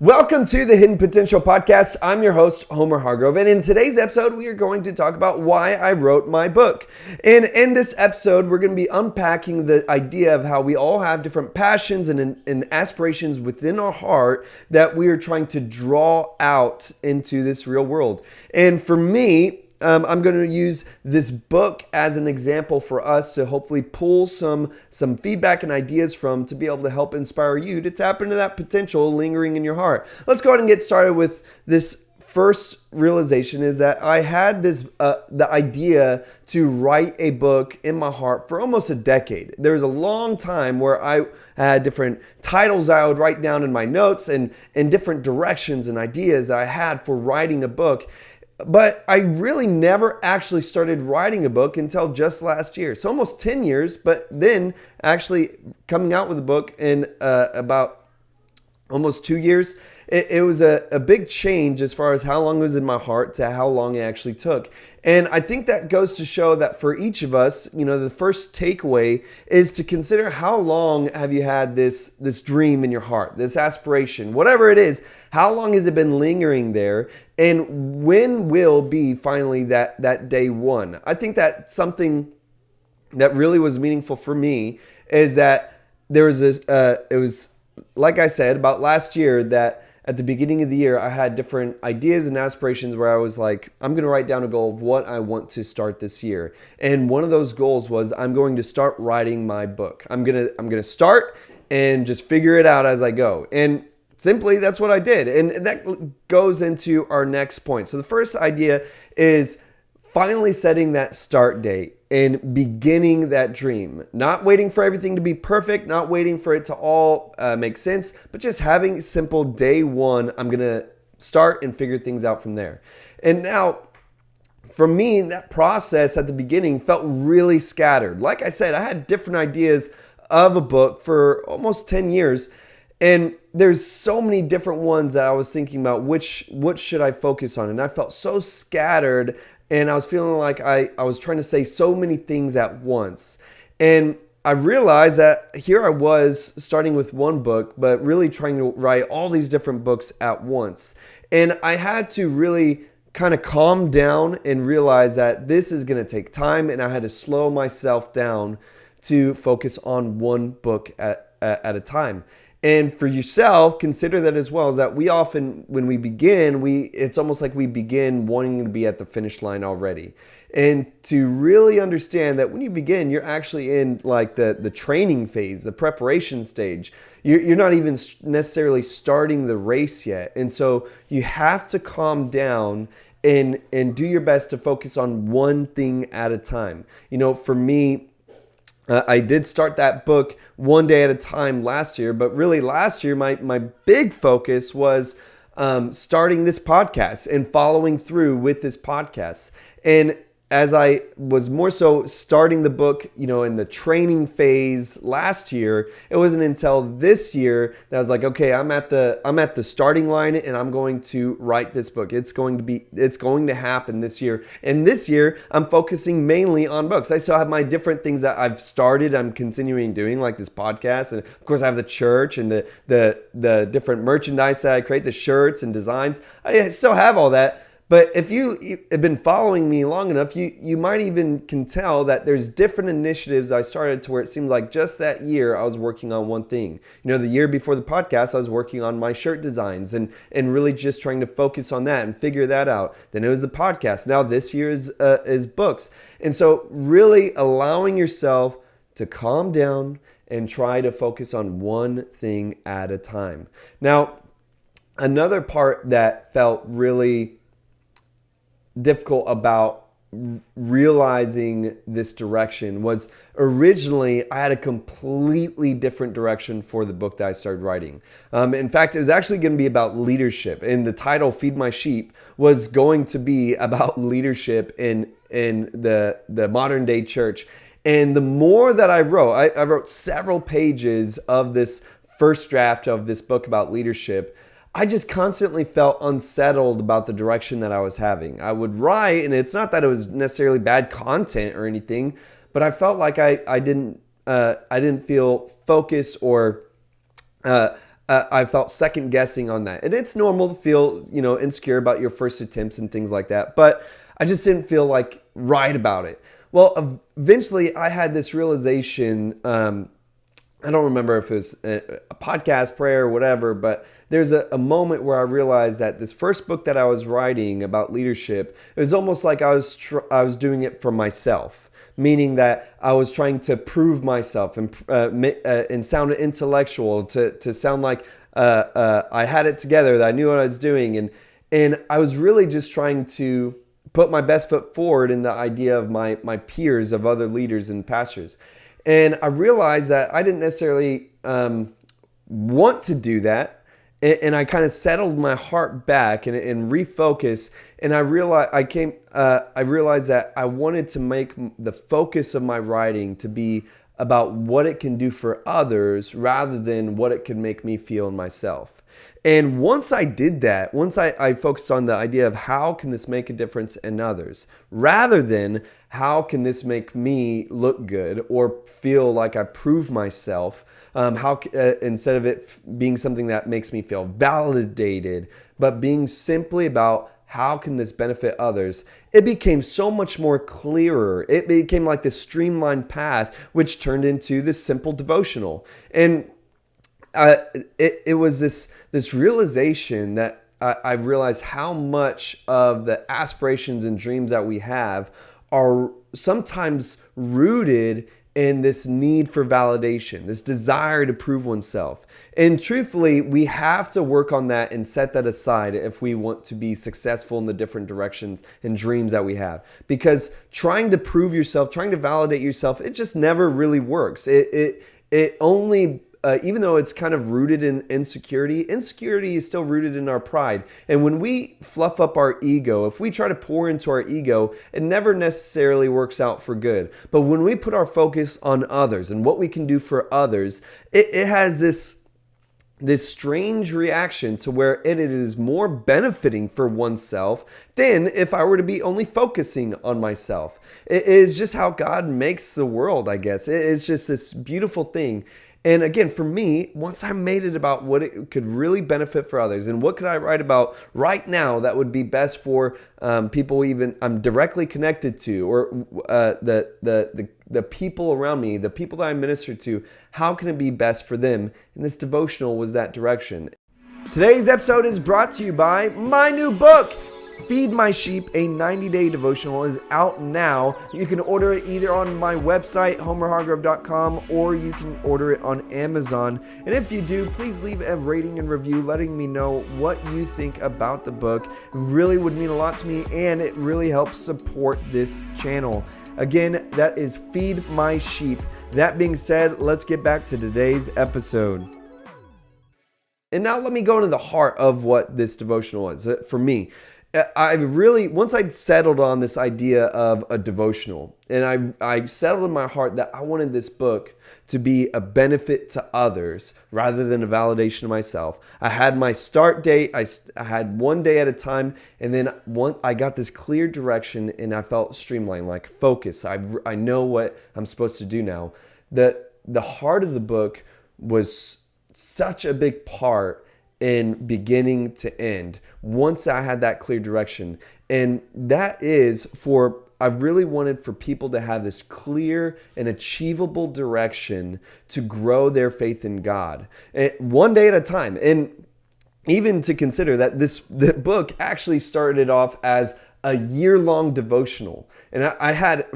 Welcome to the Hidden Potential Podcast. I'm your host, Homer Hargrove, and in today's episode, we are going to talk about why I wrote my book. And in this episode, we're going to be unpacking the idea of how we all have different passions and aspirations within our heart that we are trying to draw out into this real world. And for me, I'm going to use this book as an example for us to hopefully pull some feedback and ideas from to be able to help inspire you to tap into that potential lingering in your heart. Let's go ahead and get started with this first realization is that I had the idea to write a book in my heart for almost a decade. There was a long time where I had different titles I would write down in my notes and different directions and ideas I had for writing a book. But I really never actually started writing a book until just last year. So almost 10 years, but then actually coming out with a book in about almost 2 years. It was a big change as far as how long it was in my heart to how long it actually took. And I think that goes to show that for each of us, the first takeaway is to consider how long have you had this dream in your heart, this aspiration, whatever it is, how long has it been lingering there? And when will be finally that day one? I think that something that really was meaningful for me is that there was this, it was like I said about last year that at the beginning of the year, I had different ideas and aspirations where I was like, I'm going to write down a goal of what I want to start this year. And one of those goals was I'm going to start writing my book. I'm going to start and just figure it out as I go. And simply, that's what I did. And that goes into our next point. So the first idea is finally setting that start date and beginning that dream. Not waiting for everything to be perfect, not waiting for it to all make sense, but just having simple day one, I'm going to start and figure things out from there. And now, for me, that process at the beginning felt really scattered. Like I said, I had different ideas of a book for almost 10 years. And there's so many different ones that I was thinking about what should I focus on? And I felt so scattered and I was feeling like I was trying to say so many things at once. And I realized that here I was starting with one book, but really trying to write all these different books at once. And I had to really kind of calm down and realize that this is going to take time and I had to slow myself down to focus on one book at a time. And for yourself, consider that as well, is that we often, when we begin, it's almost like we begin wanting to be at the finish line already. And to really understand that when you begin, you're actually in like the training phase, the preparation stage. You're not even necessarily starting the race yet. And so you have to calm down and do your best to focus on one thing at a time. For me, I did start that book one day at a time last year, but really last year, my big focus was starting this podcast and following through with this podcast. And as I was more so starting the book, in the training phase last year, it wasn't until this year that I was like, okay, I'm at the starting line and I'm going to write this book. It's going to happen this year. And this year, I'm focusing mainly on books. I still have my different things that I've started, I'm continuing doing, like this podcast. And of course, I have the church and the different merchandise that I create, the shirts and designs. I still have all that. But if you have been following me long enough, you might even can tell that there's different initiatives I started to where it seemed like just that year I was working on one thing. The year before the podcast, I was working on my shirt designs and really just trying to focus on that and figure that out. Then it was the podcast. Now this year is books. And so really allowing yourself to calm down and try to focus on one thing at a time. Now, another part that felt really difficult about realizing this direction was originally I had a completely different direction for the book that I started writing. In fact, it was actually going to be about leadership, and the title "Feed My Sheep" was going to be about leadership in the modern day church. And the more that I wrote several pages of this first draft of this book about leadership. I just constantly felt unsettled about the direction that I was having. I would write, and it's not that it was necessarily bad content or anything, but I felt like I didn't feel focused or I felt second guessing on that. And it's normal to feel, insecure about your first attempts and things like that. But I just didn't feel like right about it. Well, eventually I had this realization. I don't remember if it was a podcast, prayer, or whatever, but there's a moment where I realized that this first book that I was writing about leadership, it was almost like I was doing it for myself, meaning that I was trying to prove myself and sound intellectual, to sound like I had it together, that I knew what I was doing, and I was really just trying to put my best foot forward in the idea of my peers, of other leaders and pastors. And I realized that I didn't necessarily want to do that. And I kind of settled my heart back and refocused. And I realized that I wanted to make the focus of my writing to be about what it can do for others rather than what it can make me feel in myself. And once I did that, once I focused on the idea of how can this make a difference in others, rather than how can this make me look good or feel like I prove myself, instead of it being something that makes me feel validated, but being simply about how can this benefit others, it became so much more clearer. It became like this streamlined path, which turned into this simple devotional. And it was this realization that I realized how much of the aspirations and dreams that we have are sometimes rooted in this need for validation, this desire to prove oneself. And truthfully, we have to work on that and set that aside if we want to be successful in the different directions and dreams that we have. Because trying to prove yourself, trying to validate yourself, it just never really works. It only even though it's kind of rooted in insecurity is still rooted in our pride. And when we fluff up our ego, if we try to pour into our ego, it never necessarily works out for good. But when we put our focus on others and what we can do for others, it has this strange reaction to where it is more benefiting for oneself than if I were to be only focusing on myself. It is just how God makes the world, I guess. It is just this beautiful thing. And again, for me, once I made it about what it could really benefit for others and what could I write about right now that would be best for people even I'm directly connected to, or the people around me, the people that I minister to, how can it be best for them? And this devotional was that direction. Today's episode is brought to you by my new book. Feed My Sheep, a 90-day devotional, is out now. You can order it either on my website, homerhargrove.com, or you can order it on Amazon. And if you do, please leave a rating and review letting me know what you think about the book. It really would mean a lot to me, and it really helps support this channel. Again, that is Feed My Sheep. That being said, let's get back to today's episode. And now let me go into the heart of what this devotional is for me. Once I'd settled on this idea of a devotional, and I settled in my heart that I wanted this book to be a benefit to others rather than a validation of myself. I had my start date. I had one day at a time, and then I got this clear direction, and I felt streamlined, like focus. I know what I'm supposed to do now. The heart of the book was such a big part in beginning to end once I had that clear direction. And that is I really wanted for people to have this clear and achievable direction to grow their faith in God, one day at a time. And even to consider that the book actually started off as a year-long devotional. And I had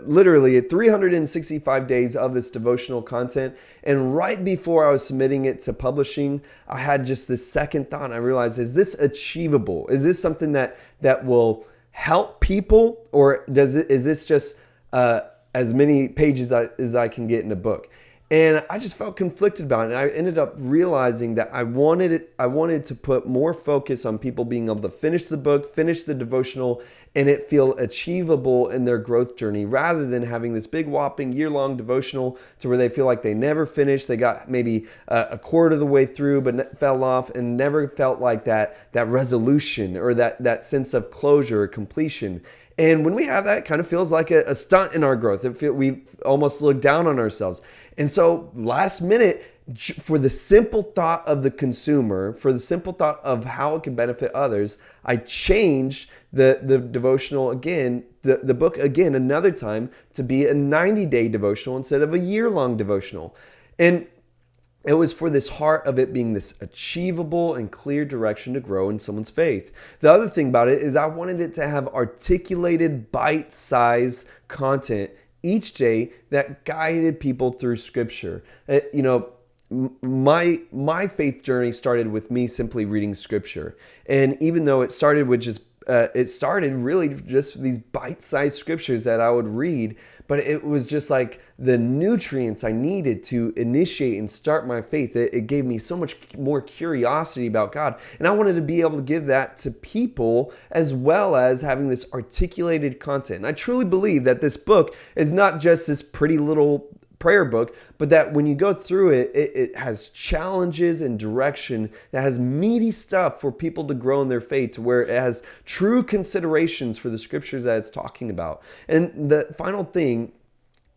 literally 365 days of this devotional content. And right before I was submitting it to publishing, I had just this second thought. I realized, is this achievable? Is this something that will help people? Or is this just as many pages as I can get in a book? And I just felt conflicted about it. And I ended up realizing that I wanted to put more focus on people being able to finish the book, finish the devotional, and it feel achievable in their growth journey, rather than having this big whopping year-long devotional to where they feel like they never finished. They got maybe a quarter of the way through, but fell off and never felt like that resolution or that sense of closure or completion. And when we have that, it kind of feels like a stunt in our growth. We almost look down on ourselves. And so last minute, for the simple thought of the consumer, for the simple thought of how it can benefit others, I changed the devotional again, the book again, another time to be a 90-day devotional instead of a year-long devotional. And it was for this heart of it being this achievable and clear direction to grow in someone's faith. The other thing about it is I wanted it to have articulated, bite-sized content each day that guided people through Scripture. My faith journey started with me simply reading Scripture, and even though it started with it started really just these bite-sized scriptures that I would read, but it was just like the nutrients I needed to initiate and start my faith. It gave me so much more curiosity about God, and I wanted to be able to give that to people as well as having this articulated content. And I truly believe that this book is not just this pretty little prayer book, but that when you go through it, it has challenges and direction that has meaty stuff for people to grow in their faith, to where it has true considerations for the scriptures that it's talking about. And the final thing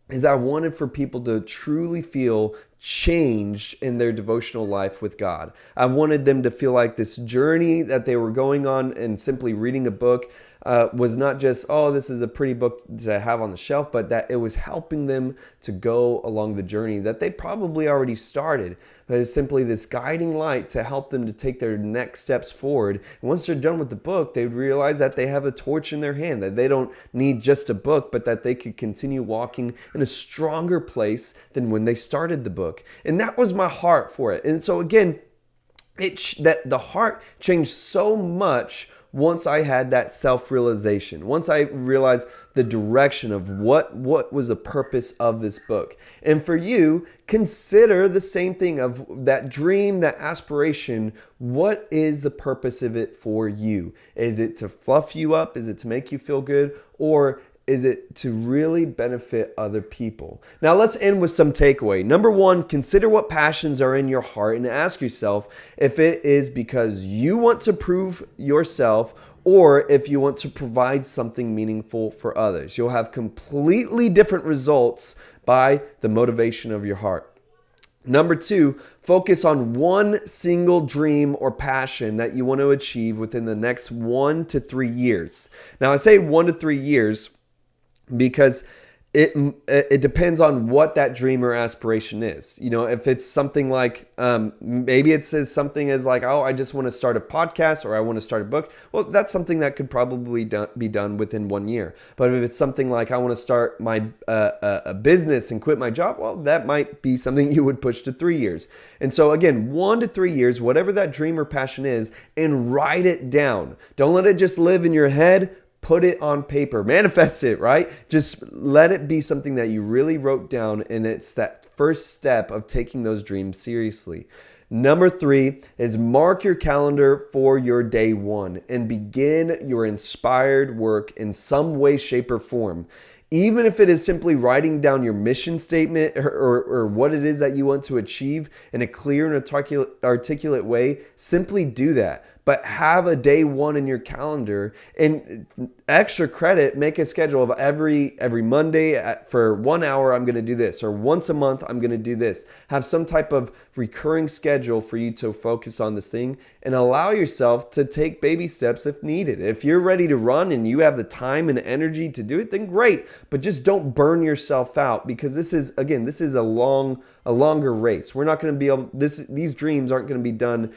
is I wanted for people to truly feel changed in their devotional life with God. I wanted them to feel like this journey that they were going on and simply reading a book was not just, oh, this is a pretty book to have on the shelf, but that it was helping them to go along the journey that they probably already started. But it's simply this guiding light to help them to take their next steps forward. And once they're done with the book, they would realize that they have a torch in their hand, that they don't need just a book, but that they could continue walking in a stronger place than when they started the book. And that was my heart for it. And so again, that the heart changed so much once I had that self-realization, once I realized the direction of what was the purpose of this book. And for you, consider the same thing of that dream, that aspiration. What is the purpose of it for you? Is it to fluff you up? Is it to make you feel good? Or is it to really benefit other people? Now let's end with some takeaway. Number one, consider what passions are in your heart and ask yourself if it is because you want to prove yourself or if you want to provide something meaningful for others. You'll have completely different results by the motivation of your heart. Number two, focus on one single dream or passion that you want to achieve within the next 1 to 3 years. Now I say 1 to 3 years because it depends on what that dream or aspiration is. You know, if it's something like, maybe it says something as like, oh, I just want to start a podcast or I want to start a book. Well, that's something that could probably be done within 1 year. But if it's something like, I want to start my a business and quit my job, well, that might be something you would push to 3 years. And so again, 1 to 3 years, whatever that dream or passion is, and write it down. Don't let it just live in your head. Put it on paper, manifest it, right? Just let it be something that you really wrote down, and it's that first step of taking those dreams seriously. Number three is mark your calendar for your day one and begin your inspired work in some way, shape, or form. Even if it is simply writing down your mission statement or what it is that you want to achieve in a clear and articulate way, simply do that. But have a day one in your calendar, and extra credit, make a schedule of every Monday for 1 hour I'm going to do this, or once a month I'm going to do this. Have some type of recurring schedule for you to focus on this thing and allow yourself to take baby steps if needed. If you're ready to run and you have the time and energy to do it, then great, but just don't burn yourself out, because this is a longer race. We're not going to be able, these dreams aren't going to be done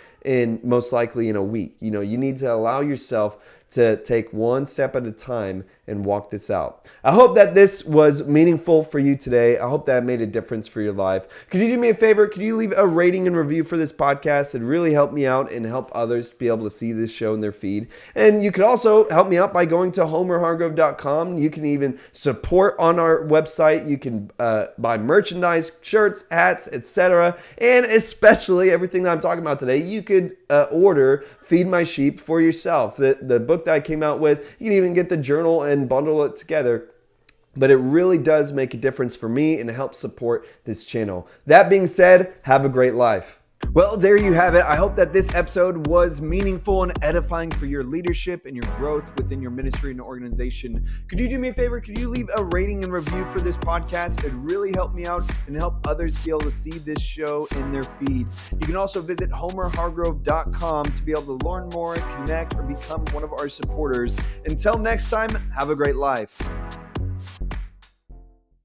most likely in a week. You know, you need to allow yourself to take one step at a time and walk this out. I hope that this was meaningful for you today. I hope that made a difference for your life. Could you do me a favor? Could you leave a rating and review for this podcast? It'd really help me out and help others be able to see this show in their feed. And you could also help me out by going to homerhargrove.com. You can even support on our website. You can buy merchandise, shirts, hats, etc. And especially everything that I'm talking about today, you could order Feed My Sheep for yourself. The book that I came out with, you can even get the journal and bundle it together. But it really does make a difference for me and help support this channel. That being said, have a great life. Well, there you have it. I hope that this episode was meaningful and edifying for your leadership and your growth within your ministry and organization. Could you do me a favor? Could you leave a rating and review for this podcast? It'd really help me out and help others be able to see this show in their feed. You can also visit homerhargrove.com to be able to learn more, connect, or become one of our supporters. Until next time, have a great life.